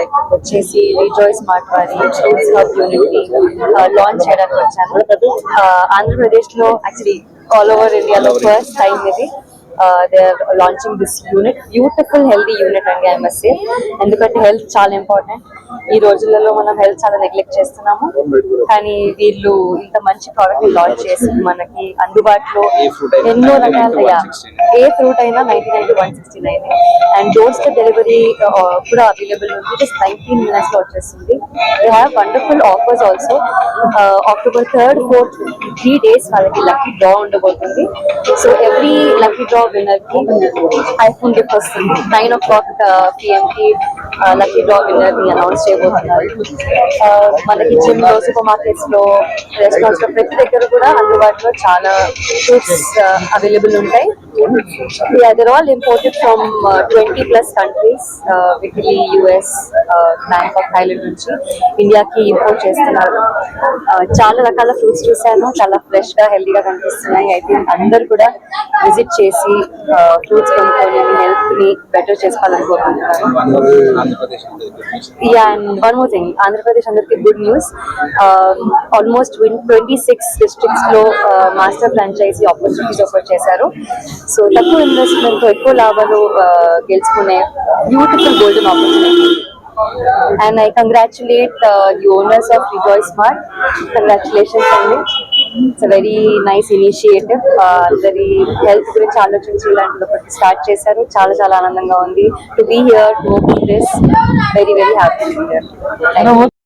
ఇక్కడికి వచ్చేసి rejoice smart వారి ఫ్రూట్స్ హబ్ యూనిట్ ని లాంచ్ చేయడానికి వచ్చాను. ఆంధ్రప్రదేశ్ లో యాక్చువల్లీ ఆల్ ఓవర్ ఇండియాలో ఫస్ట్ టైం ఇది they are launching this unit, beautiful healthy unit అండి I must say. ఎందుకంటే హెల్త్ చాలా ఇంపార్టెంట్. ఈ రోజులలో మనం హెల్త్ చాలా నెగ్లెక్ట్ చేస్తున్నాము, కానీ వీళ్ళు ఇంత మంచి ప్రోడక్ట్ లాంచ్ చేసి మనకి అందుబాటులో ఎన్నో రకాల ఏ ఫ్రూట్ అయినా 99 to 169 and door step delivery కూడా అవైలబుల్ ఉంది. జస్ట్ 19 minutes లో వచ్చేస్తుంది. They have wonderful offers also. October 3rd, 4th 3 days వాళ్ళకి లక్కీ డ్రా ఉండబోతుంది. So every lucky draw winner కి ఐఫోన్ గిఫ్ట్ వస్తుంది. 9 o'clock PM కి లక్కీ డ్రా విన్నర్ ని అనౌన్స్ చేయబోతున్నారు. మనకి జిమ్ లో, సూపర్ మార్కెట్స్ లో, రెస్టారెంట్స్ లో ప్రతి దగ్గర కూడా అందుబాటులో చాలా ఫ్రూట్స్ అవైలబుల్ ఉంటాయి. They're all imported from 20+ countries. Italy, US, Bangkok, Thailand నుంచి ఇండియాకి ఇంపోర్ట్ చేస్తున్నారు. చాలా రకాల ఫ్రూట్స్ చూసాను, చాలా ఫ్రెష్ గా హెల్దీగా కనిపిస్తున్నాయి. ఐ థింక్ అందరు కూడా విజిట్ చేసి ఫ్రూట్స్ కొనుక్కొని హెల్త్ ని బెటర్ చేసుకోవాలనుకుంటున్నారు. And one more thing, Andhra Pradesh అందరికి గుడ్ న్యూస్. ఆల్మోస్ట్ 26 districts లో మాస్టర్ ఫ్రాంచైజీ ఆపర్చునిటీస్ ఆఫర్ చేశారు. సో తక్కువ ఇన్వెస్ట్మెంట్ తో ఎక్కువ లాభాలు గెలుచుకునే beautiful golden opportunity. And I congratulate the owners of Rejoice Smart. Congratulations అండి. It's a very nice initiative. అందరి హెల్త్ గురించి ఆలోచించి ఇలాంటిది ఒకటి స్టార్ట్ చేశారు. చాలా చాలా ఆనందంగా ఉంది. To be here, to open this, very very happy to be here.